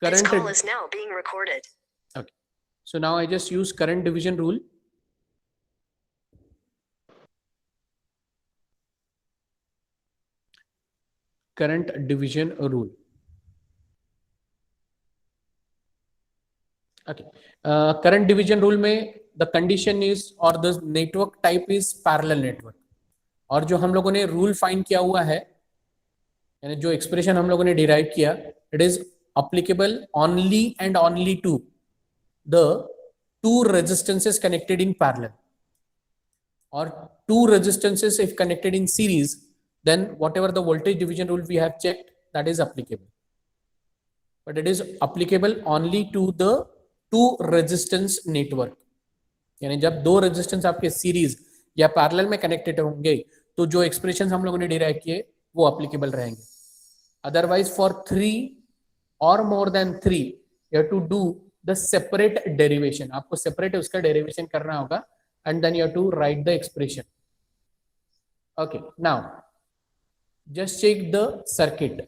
current. This call is now being recorded. Okay. So now I just use current division rule. Current division rule. Okay. Current division rule में the condition is or the network type is parallel network. और जो हम लोगों ने rule find किया हुआ है, यानी जो एक्सप्रेशन हम लोगों ने डिराइव किया, it is applicable only and only to the two resistances connected in parallel, or two resistances if connected in series, then whatever the voltage division rule we have checked, that is applicable. But it is applicable only to the two resistance network. यानी जब दो resistance आपके series या parallel में connected होंगे तो जो expression हम लोगों ने डिराइव किए वो applicable रहेंगे. Otherwise for 3 or more than 3 you have to do the separate derivation. आपको separate उसका derivation करना होगा and then you have to write the expression. Okay, now just check the circuit.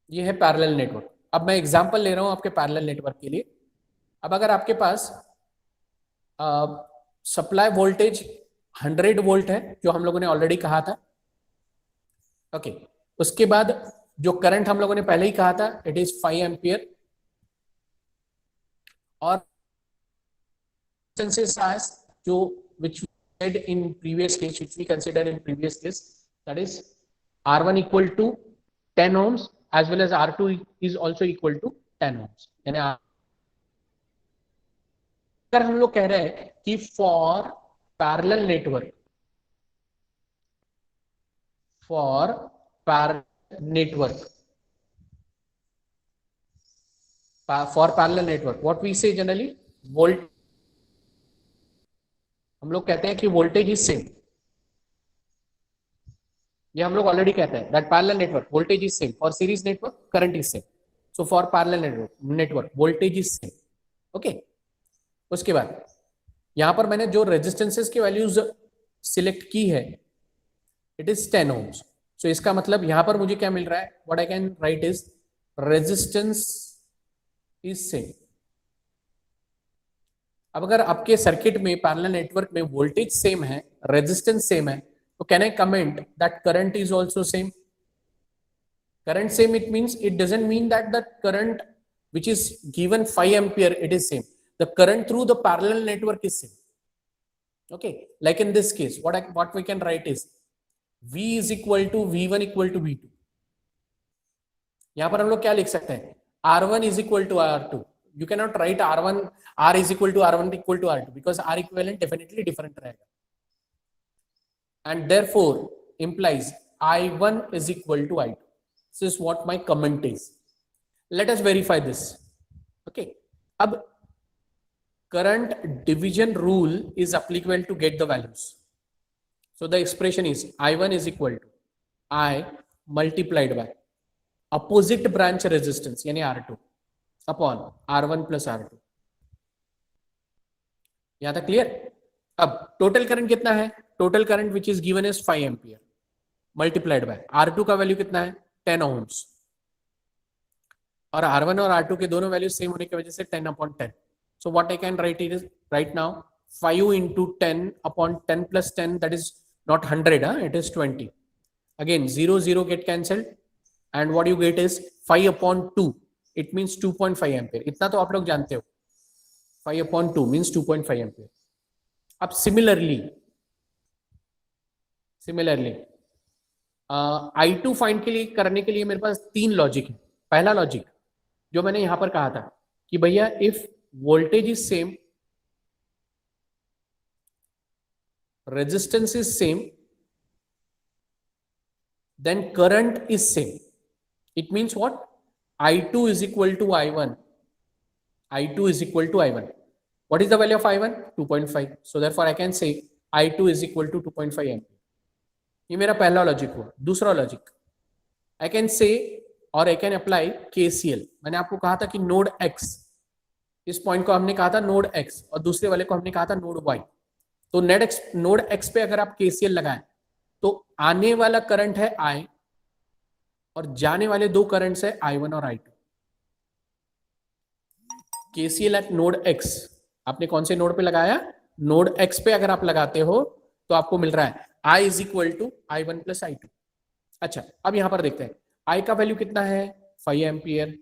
ये है parallel network. अब मैं example ले रहा हूं आपके पैरेलल नेटवर्क के लिए. अब अगर आपके पास सप्लाई वोल्टेज 100 वोल्ट है जो हम लोगों ने ऑलरेडी कहा था. ओके, उसके बाद जो करंट हम लोगों ने पहले ही कहा था इट इज 5 एम्पियर, और जो which we said in previous case, which we considered in previous case, that is R1 equal to 10 ohms as well as R2 is also equal to 10 ohms. यानी अगर हम लोग कह रहे हैं कि for parallel network, for parallel network what we say generally volt, हम लोग कहते हैं कि वोल्टेज इज सेम. ये हम लोग ऑलरेडी कहते हैं that parallel network voltage is same, for series network current is same. So for parallel network voltage is same. Okay, उसके बाद यहां पर मैंने जो रेजिस्टेंसेस की वैल्यूज सिलेक्ट की है इट इज 10 ohms. सो इसका मतलब यहां पर मुझे क्या मिल रहा है, what I can write is resistance is same. अब अगर आपके सर्किट में पैरेलल नेटवर्क में वोल्टेज सेम है, रेजिस्टेंस सेम है, तो can I comment that current is also same. Current same it means, it doesn't mean that the current which is given 5 ampere it is same. The current through the parallel network is same. Okay, like in this case, what we can write is V is equal to V1 equal to V2. यहां पर हम लोग क्या लिख सकते हैं, R1 is equal to R2. You cannot write R is equal to R1 equal to R2 because R equivalent definitely different रहेगा. And therefore implies I1 is equal to I2. This is what my comment is. Let us verify this. Okay, अब current division rule is applicable to get the values. So the expression is I1 is equal to I multiplied by opposite branch resistance यानी R2 upon R1 plus R2. यहां तक clear. अब total current कितना है, total current which is given is 5 ampere multiplied by R2 का value कितना है 10 ohms, और R1 और R2 के दोनों वैल्यू सेम होने की वजह से 10 upon 10. So what I can write it is right now 5 into 10 upon 10 plus 10, that is not 100, it is 20. Again 0 get cancelled and what you get is 5 upon 2, it means 2.5 ampere. इतना तो आप लोग जानते हो, 5 upon 2 means 2.5 ampere. अब similarly I2 find के लिए करने के लिए मेरे पास 3 लॉजिक है. पहला लॉजिक जो मैंने यहां पर कहा था कि भैया if voltage is same, resistance is same, then current is same. It means what? I2 is equal to I1. I2 is equal to I1. What is the value of I1? 2.5. So therefore I can say I2 is equal to 2.5 ampere. ये मेरा पहला logic हुआ. दूसरा logic I can say और I can apply KCL. मैंने आपको कहा था कि नोड X, इस पॉइंट को हमने कहा था नोड X और दूसरे वाले को हमने कहा था नोड Y. तो नोड X पे अगर आप KCL लगाएं तो आने वाला करंट है I और जाने वाले दो करंट्स है I1 और I2. KCL eight node x, आपने कौन से नोड पे लगाया, नोड एक्स पे अगर आप लगाते हो तो आपको मिल रहा है I is equal to I1 plus I2। अच्छा, अब यहां पर देखते हैं I का वैल्यू कितना है 5 एम्पियर,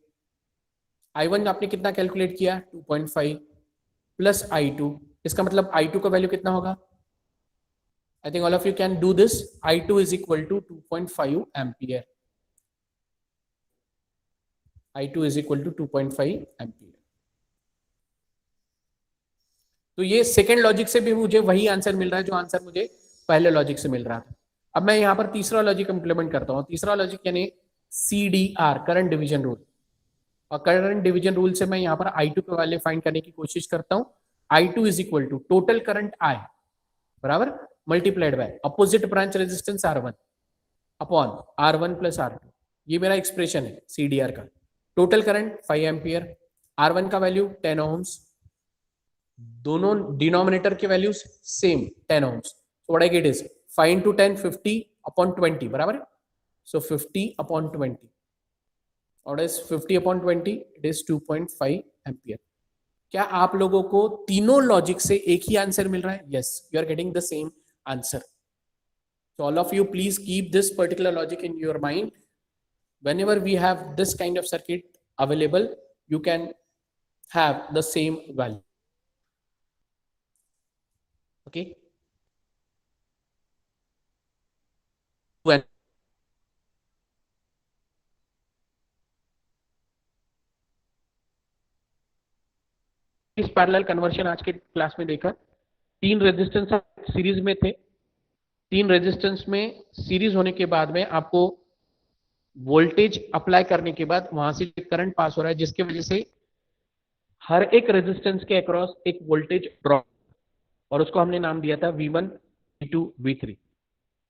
I1 आपने कितना कैलकुलेट किया 2.5 प्लस I2, इसका मतलब I2 का वैल्यू कितना होगा, I think all of you can do this, I2 is equal to 2.5 ampere, I2 is equal to 2.5 ampere. तो ये सेकेंड लॉजिक से भी मुझे वही आंसर मिल रहा है जो आंसर मुझे पहले लॉजिक से मिल रहा था। अब मैं यहाँ पर तीसरा लॉजिक इंप्लीमेंट करता हूँ। तीसरा लॉजिक यानी CDR, करंट डिवीजन रूल, और करंट डिवीजन रूल से मैं यहाँ पर I2 के वैल्यू फाइंड करने की कोशिश करता हूँ। I2 is equal to total current I बराबर multiplied by opposite branch resistance R1 upon R1 plus R2। ये मेरा एक्सप्रेशन है CDR का। टोटल करंट 5 एम्पियर, R1 का वैल्यू 10 ओम्स, दोनों डिनोमिनेटर के values same 10 ohms, so what I get is 5 into 10 50 upon 20 बराबर, so 50 upon 20, what is 50 upon 20, it is 2.5 ampere. क्या आप लोगों को तीनों लॉजिक से एक ही आंसर मिल रहा है? Yes, you are getting the same answer. So all of you please keep this particular logic in your mind. Whenever we have this kind of circuit available, you can have the same value. Okay. When इस parallel conversion आज के class में देखा, तीन resistance series में थे, तीन resistance में सीरीज होने के बाद में आपको वोल्टेज अप्लाई करने के बाद वहां से करंट पास हो रहा है, जिसकी वजह से हर एक रेजिस्टेंस के अक्रॉस एक वोल्टेज ड्रॉप, और उसको हमने नाम दिया था V1, V2, V3।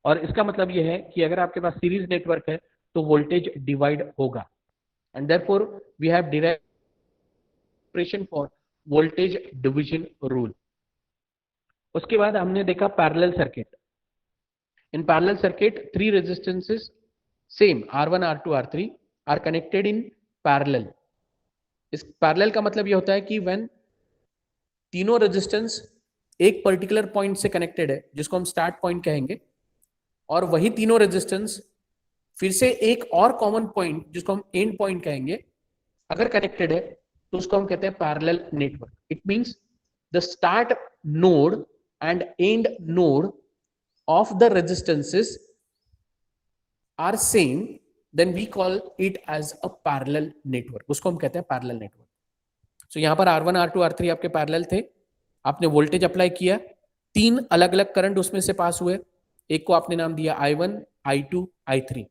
और इसका मतलब यह है कि अगर आपके पास सीरीज नेटवर्क है तो वोल्टेज डिवाइड होगा, and therefore we have derived expression for voltage division rule. उसके बाद हमने देखा parallel circuit. In parallel circuit three resistances same R1, R2, R3 are connected in parallel. इस पैरेलल का मतलब यह होता है कि व्हेन तीनों रेजिस्टेंस एक पर्टिकुलर पॉइंट से कनेक्टेड है, जिसको हम स्टार्ट पॉइंट कहेंगे, और वही तीनों रेजिस्टेंस फिर से एक और कॉमन पॉइंट जिसको हम एंड पॉइंट कहेंगे अगर कनेक्टेड है, तो उसको हम कहते हैं parallel network. It means the start node and end node of the resistances are same, then we call it as a parallel network. उसको हम कहते हैं पैरेलल नेटवर्क। सो यहां पर R1, R2, R3 आपके पैरेलल थे, आपने वोल्टेज अप्लाई किया, तीन अलग अलग करंट उसमें से पास हुए, एक को आपने नाम दिया I1, I2, I3।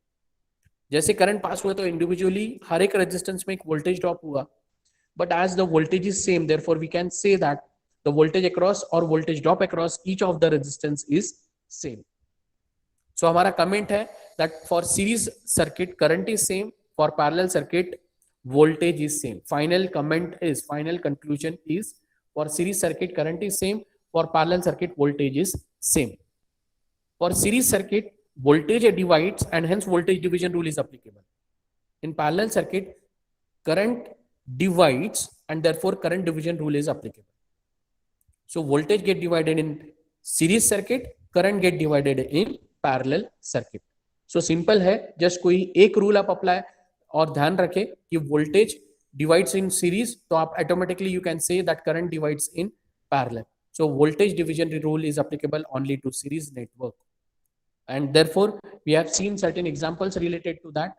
जैसे करंट पास हुए तो इंडिविजुअली हर एक रेजिस्टेंस में एक वोल्टेज ड्रॉप हुआ, but as the voltage is same, therefore we can say that the voltage across और voltage drop across each of the resistance is same. So हमारा comment है that for series circuit current is same, for parallel circuit voltage is same. Final comment is, final conclusion is, for series circuit current is same, for parallel circuit voltage is same. For series circuit voltage divides and hence voltage division rule is applicable. In parallel circuit current divides and therefore current division rule is applicable. So voltage get divided in series circuit, current get divided in parallel circuit. So simple है, just कोई एक rule आप apply और ध्यान रखें कि voltage divides इन series, तो आप automatically you can say that current divides in parallel. So voltage division rule is applicable only to series network, and therefore we have seen certain examples related to that.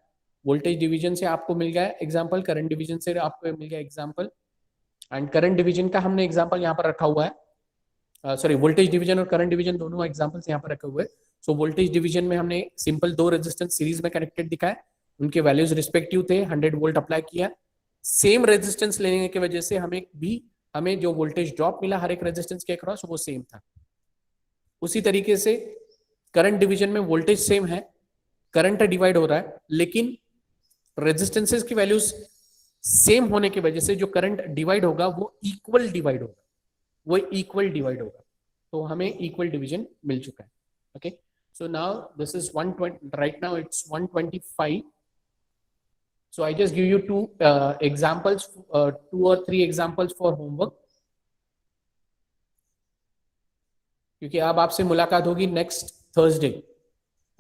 Voltage division से आपको मिल गया example, current division से आपको मिल गया example, and current division का हमने example यहाँ पर रखा हुआ है, सॉरी वोल्टेज डिवीजन और करंट डिवीजन दोनों एग्जांपल्स यहाँ पर रखे हुए हैं। सो वोल्टेज डिवीजन में हमने सिंपल दो रेजिस्टेंस सीरीज में कनेक्टेड दिखाया, उनके वैल्यूज रिस्पेक्टिव थे, 100 वोल्ट अप्लाई किया, सेम रेजिस्टेंस लेने की वजह से हमें जो वोल्टेज ड्रॉप मिला हर एक रेजिस्टेंस के अक्रॉस वो सेम था। उसी तरीके से करंट डिवीजन में वोल्टेज सेम है, करंट डिवाइड हो रहा है, लेकिन रेजिस्टेंसेस की वैल्यूज सेम होने की वजह से जो करंट डिवाइड होगा वो इक्वल डिवाइड होगा, तो हमें इक्वल डिवीजन मिल चुका है। Okay, so now this is 120, right now it's 125। So I just give you two examples, 2 or 3 examples for homework. क्योंकि अब आपसे मुलाकात होगी next Thursday.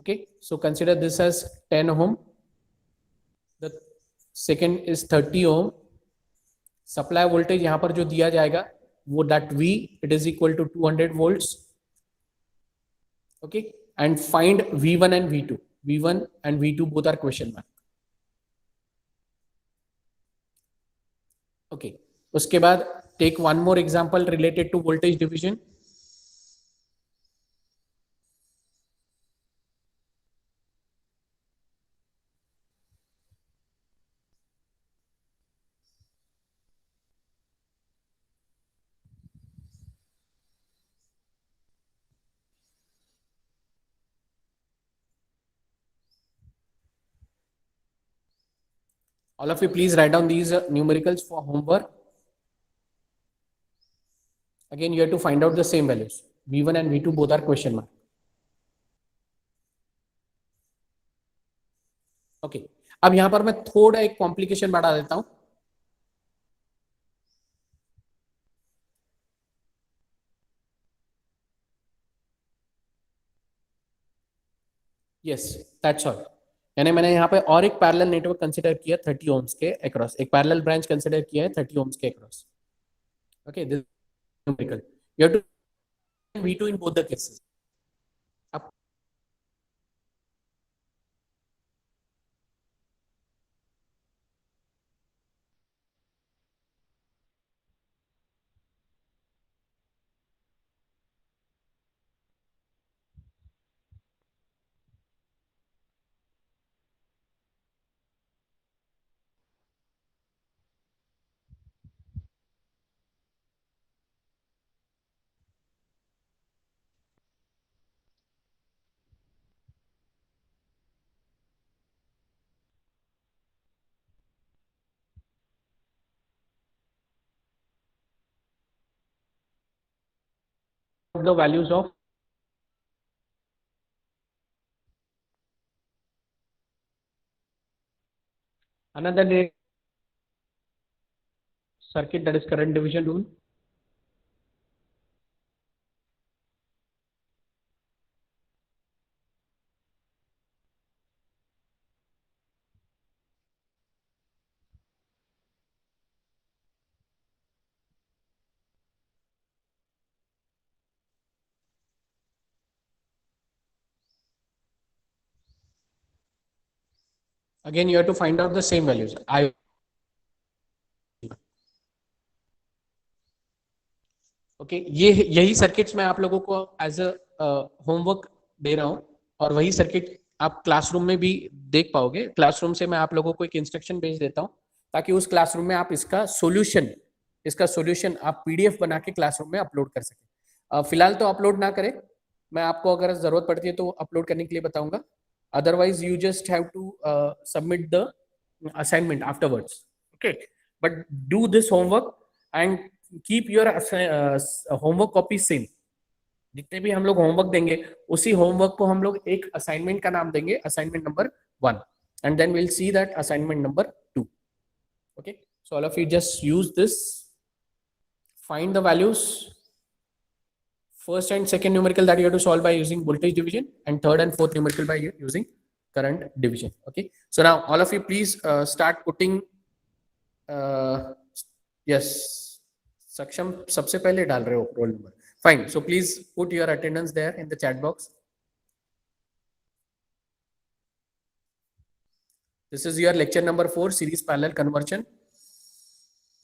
Okay, so consider this as 10 ohm. The second is 30 ohm. Supply voltage यहाँ पर जो दिया जाएगा वो that V, it is equal to 200 volts. Okay, and find V1 and V2. V1 and V2 both are question mark. Okay, उसके बाद take one more example related to voltage division. All of you please write down these numericals for homework. Again, you have to find out the same values. V1 and V2 both are question mark. Okay, अब यहां पर मैं थोड़ा एक complication बढ़ा देता हूं. Yes, that's all. यानी मैंने यहाँ पे और एक पैरेलल नेटवर्क कंसिडर किया 30 ओम्स के अक्रॉस, एक पैरेलल ब्रांच कंसिडर किया है 30 ओम्स के across. Okay, this numerical. You have to V2 in both the cases. अब the values of another circuit, that is current division rule. Again, you have to find out the same values. Okay, ये यही circuits मैं आप लोगों को as a homework दे रहा हूं, और वही सर्किट आप क्लासरूम में भी देख पाओगे. क्लासरूम से मैं आप लोगों को एक इंस्ट्रक्शन भेज देता हूं ताकि उस क्लासरूम में आप इसका सॉल्यूशन आप पीडीएफ बना के क्लासरूम में अपलोड कर सकें. फिलहाल तो अपलोड ना करें, मैं आपको अगर जरूरत पड़ती है तो अपलोड करने के लिए बताऊंगा. Otherwise you just have to submit the assignment afterwards. Okay, but do this homework and keep your homework copy same. जितने भी हम लोग होमवर्क देंगे उसी होमवर्क को हम लोग एक असाइनमेंट का नाम देंगे, assignment number 1, and then will see that assignment number 2. Okay, so all of you just use this. Find the values. First and second numerical that you have to solve by using voltage division, and third and fourth numerical by using current division. Okay, so now all of you please start putting yes, Saksham सबसे पहले डाल रहे हो roll number. Fine, so please put your attendance there in the chat box. This is your lecture number 4, series parallel conversion,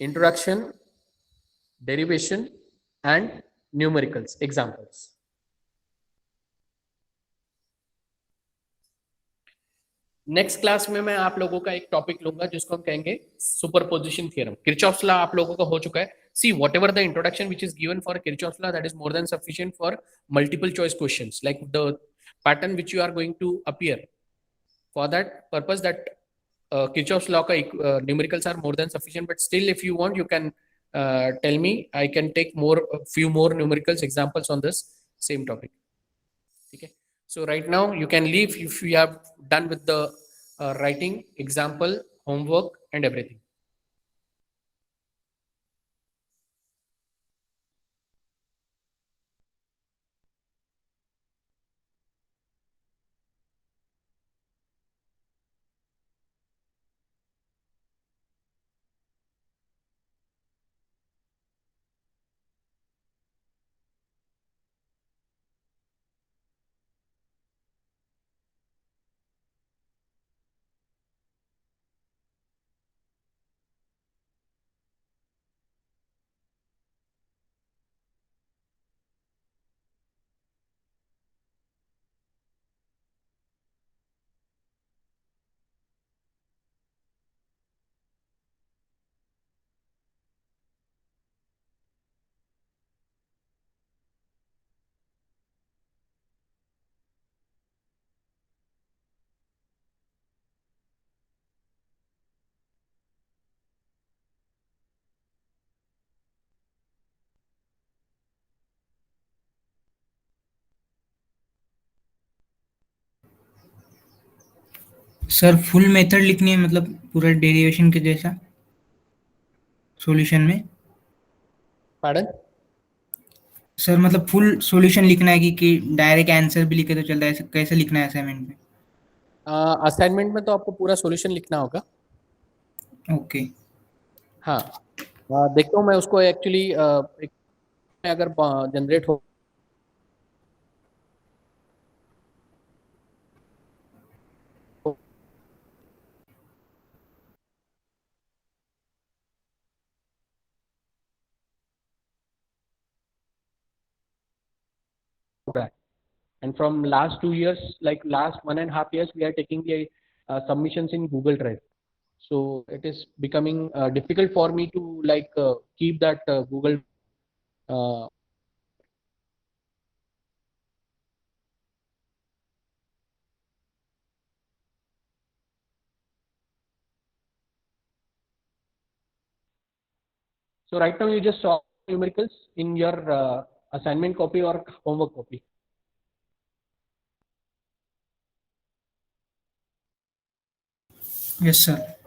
introduction, derivation and numericals examples. Next class में मैं आप लोगों का एक टॉपिक लूंगा जिसको हम कहेंगे सुपरपोजिशन थ्योरम. किरचॉफ्स लॉ आप लोगों का हो चुका है. See whatever the introduction which is given for Kirchhoff's law, that is more than sufficient for multiple choice questions, like the pattern which you are going to appear. For that purpose that Kirchhoff's law का numericals are more than sufficient, but still if you want you can tell me, I can take few more numericals examples on this same topic. Okay, so right now you can leave if you have done with the writing example homework and everything. Sir full method लिखनी है, मतलब पूरा derivation के जैसा solution में। Pardon? Sir मतलब full solution लिखना है कि डायरेक्ट आंसर भी लिखे तो चलता है, कैसे लिखना है असाइनमेंट में? असाइनमेंट में तो आपको पूरा सॉल्यूशन लिखना होगा। ओके। हाँ, देखता हूँ मैं उसको एक्चुअली अगर जनरेट हो रहा है। And from last 2 years, like last 1.5 years, we are taking the submissions in Google Drive. So it is becoming difficult for me to like keep that Google. Uh, so right now you just saw numericals in your assignment copy or homework copy. Yes sir.